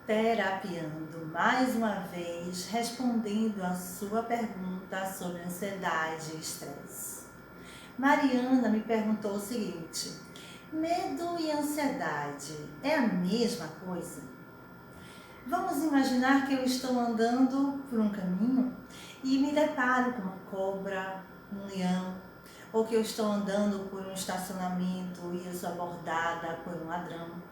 Terapiando mais uma vez, respondendo a sua pergunta sobre ansiedade e estresse. Mariana me perguntou o seguinte: medo e ansiedade é a mesma coisa? Vamos imaginar que eu estou andando por um caminho e me deparo com uma cobra, um leão, ou que eu estou andando por um estacionamento e eu sou abordada por um ladrão.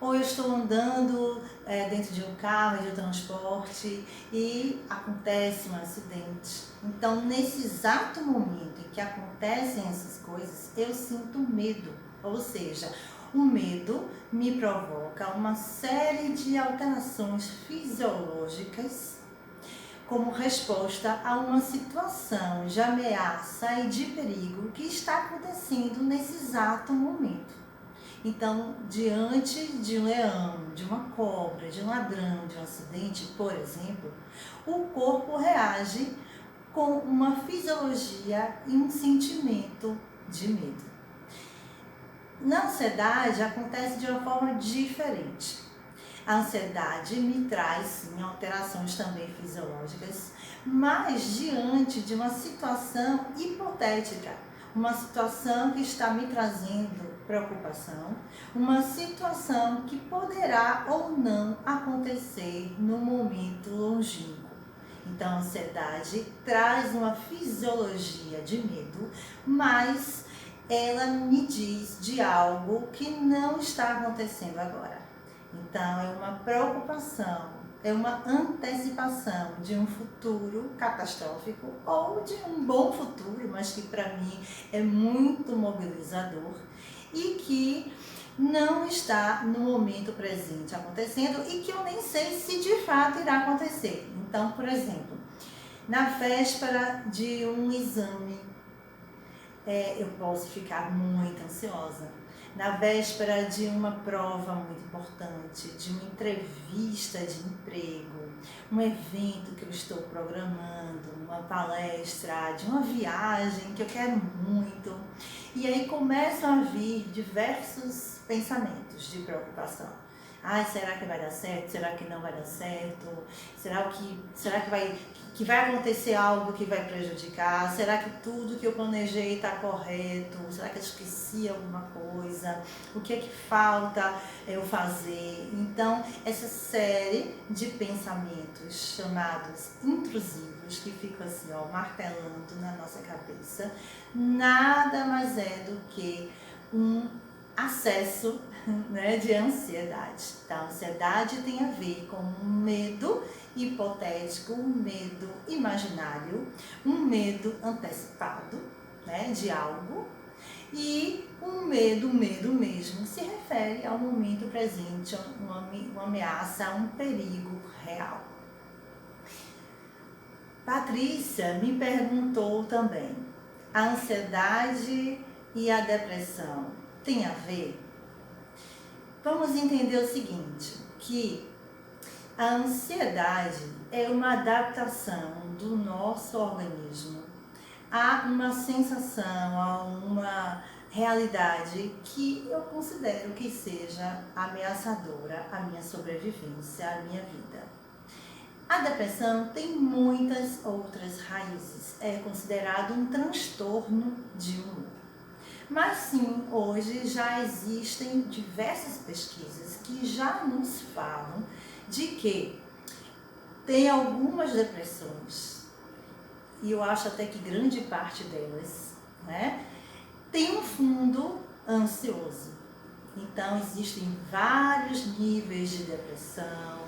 Ou eu estou andando dentro de um carro, de um transporte e acontece um acidente. Então, nesse exato momento em que acontecem essas coisas, eu sinto medo. Ou seja, o medo me provoca uma série de alterações fisiológicas como resposta a uma situação de ameaça e de perigo que está acontecendo nesse exato momento. Então, diante de um leão, de uma cobra, de um ladrão, de um acidente, por exemplo, o corpo reage com uma fisiologia e um sentimento de medo. Na ansiedade acontece de uma forma diferente. A ansiedade me traz, sim, alterações também fisiológicas, mas diante de uma situação hipotética, uma situação que está me trazendo preocupação, uma situação que poderá ou não acontecer no momento longínquo. Então, a ansiedade traz uma fisiologia de medo, mas ela me diz de algo que não está acontecendo agora. Então, é uma preocupação, é uma antecipação de um futuro catastrófico ou de um bom futuro, mas que para mim é muito mobilizador e que não está no momento presente acontecendo e que eu nem sei se de fato irá acontecer. Então, por exemplo, na véspera de um exame, eu posso ficar muito ansiosa. Na véspera de uma prova muito importante, de uma entrevista de emprego, um evento que eu estou programando, uma palestra, de uma viagem que eu quero muito. E aí começam a vir diversos pensamentos de preocupação. Ai, será que vai dar certo? Será que não vai dar certo? Será que vai acontecer algo que vai prejudicar? Será que tudo que eu planejei está correto? Será que eu esqueci alguma coisa? O que é que falta eu fazer? Então, essa série de pensamentos chamados intrusivos, que ficam assim, ó, martelando na nossa cabeça, nada mais é do que um acesso, né, de ansiedade. Então, a ansiedade tem a ver com um medo hipotético, um medo imaginário, um medo antecipado, né, de algo, e um medo mesmo se refere ao momento presente, uma ameaça, um perigo real. Patrícia me perguntou também: a ansiedade e a depressão tem a ver? Vamos entender o seguinte, que a ansiedade é uma adaptação do nosso organismo a uma sensação, a uma realidade que eu considero que seja ameaçadora à minha sobrevivência, à minha vida. A depressão tem muitas outras raízes, é considerado um transtorno de humor. Mas sim, hoje já existem diversas pesquisas que já nos falam de que tem algumas depressões, e eu acho até que grande parte delas, né, tem um fundo ansioso. Então, existem vários níveis de depressão,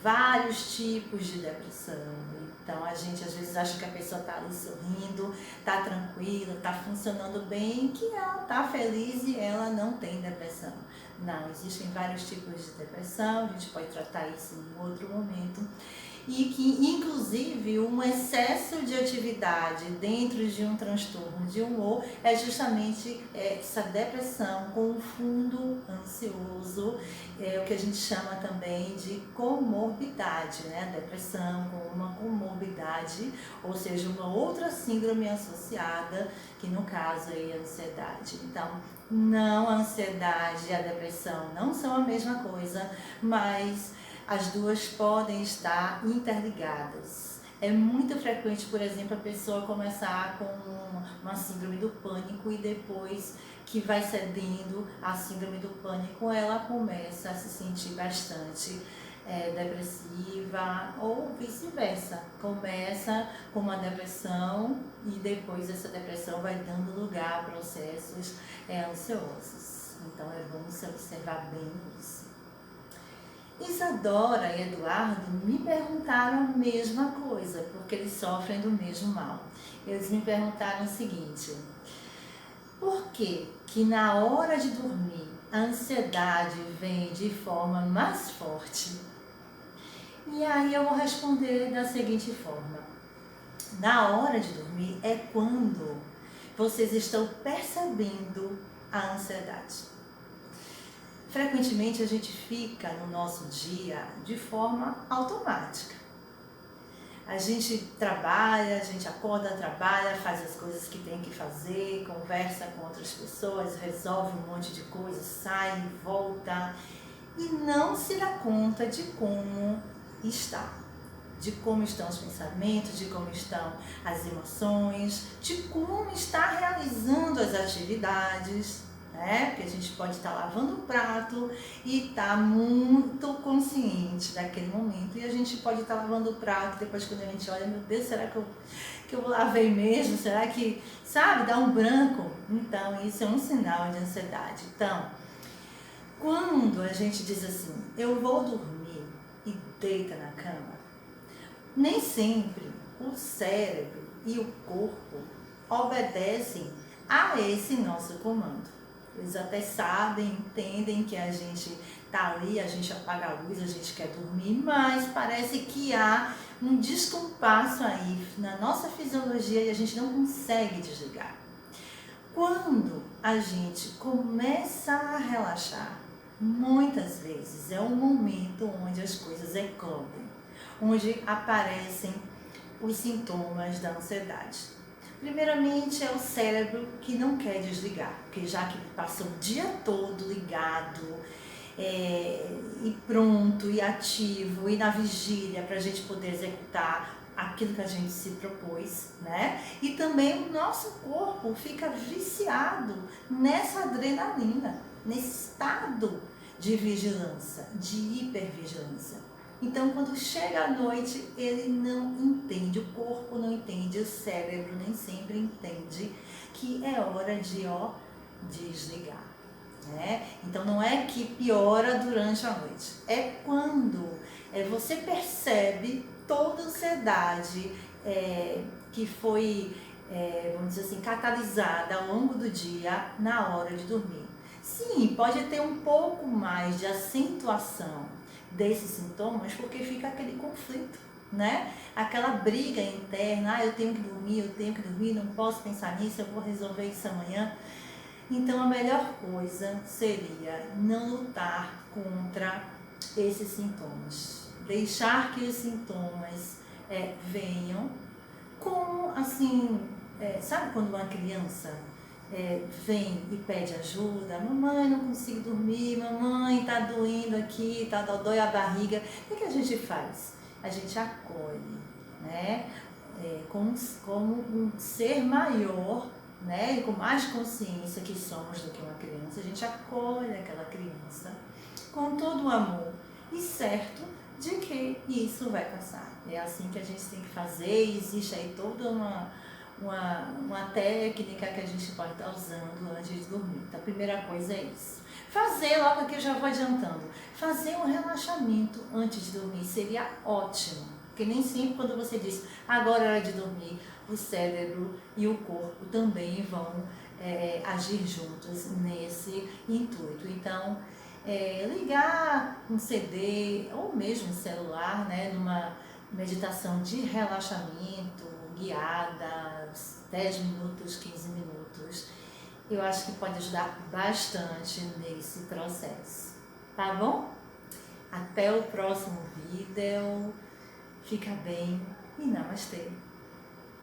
vários tipos de depressão. Então, a gente às vezes acha que a pessoa está ali sorrindo, está tranquila, está funcionando bem, que ela está feliz e ela não tem depressão. Não, existem vários tipos de depressão, a gente pode tratar isso em outro momento. E que, inclusive, um excesso de atividade dentro de um transtorno de humor é justamente essa depressão com um fundo ansioso, o que a gente chama também de comorbidade, né? Depressão com uma comorbidade, ou seja, uma outra síndrome associada, que no caso é a ansiedade. Então, não, a ansiedade e a depressão não são a mesma coisa, mas as duas podem estar interligadas. É muito frequente, por exemplo, a pessoa começar com uma síndrome do pânico e depois que vai cedendo à síndrome do pânico, ela começa a se sentir bastante depressiva ou vice-versa. Começa com uma depressão e depois essa depressão vai dando lugar a processos ansiosos. Então é bom se observar bem isso. Isadora e Eduardo me perguntaram a mesma coisa, porque eles sofrem do mesmo mal. Eles me perguntaram o seguinte: por que na hora de dormir a ansiedade vem de forma mais forte? E aí eu vou responder da seguinte forma: na hora de dormir é quando vocês estão percebendo a ansiedade. Frequentemente a gente fica no nosso dia de forma automática. A gente trabalha, a gente acorda, trabalha, faz as coisas que tem que fazer, conversa com outras pessoas, resolve um monte de coisas, sai, volta e não se dá conta de como está, de como estão os pensamentos, de como estão as emoções, de como está realizando as atividades. Porque a gente pode estar lavando o prato e estar muito consciente daquele momento, e a gente pode estar lavando o prato depois, quando a gente olha, meu Deus, será que eu lavei mesmo? Será que, sabe, dá um branco? Então isso é um sinal de ansiedade. Então, quando a gente diz assim, eu vou dormir e deita na cama, nem sempre o cérebro e o corpo obedecem a esse nosso comando. Eles até sabem, entendem que a gente tá ali, a gente apaga a luz, a gente quer dormir, mas parece que há um descompasso aí na nossa fisiologia e a gente não consegue desligar. Quando a gente começa a relaxar, muitas vezes é um momento onde as coisas eclodem, onde aparecem os sintomas da ansiedade. Primeiramente é o cérebro que não quer desligar, porque já que passa o dia todo ligado e pronto, e ativo, e na vigília para a gente poder executar aquilo que a gente se propôs, né? E também o nosso corpo fica viciado nessa adrenalina, nesse estado de vigilância, de hipervigilância. Então, quando chega a noite, ele não entende, o corpo não entende, o cérebro nem sempre entende que é hora de desligar, né? Então, não é que piora durante a noite, é quando você percebe toda a ansiedade que foi, vamos dizer assim, catalisada ao longo do dia na hora de dormir. Sim, pode ter um pouco mais de acentuação desses sintomas, porque fica aquele conflito, né? Aquela briga interna, eu tenho que dormir, não posso pensar nisso, eu vou resolver isso amanhã. Então a melhor coisa seria não lutar contra esses sintomas, deixar que os sintomas venham, como assim, sabe quando uma criança vem e pede ajuda, mamãe, não consigo dormir, mamãe, tá doendo aqui, dói a barriga, o que a gente faz? A gente acolhe, né? Como um ser maior, né? E com mais consciência que somos do que uma criança, a gente acolhe aquela criança com todo o amor e certo de que isso vai passar. É assim que a gente tem que fazer, e existe aí toda uma técnica que a gente pode estar usando antes de dormir. Então, a primeira coisa é isso. Fazer, logo aqui eu já vou adiantando, fazer um relaxamento antes de dormir seria ótimo, porque nem sempre quando você diz agora é hora de dormir, o cérebro e o corpo também vão agir juntos nesse intuito. Então, ligar um CD ou mesmo um celular, né, numa meditação de relaxamento guiada, 10 minutos, 15 minutos, eu acho que pode ajudar bastante nesse processo, tá bom? Até o próximo vídeo, fica bem e namastê!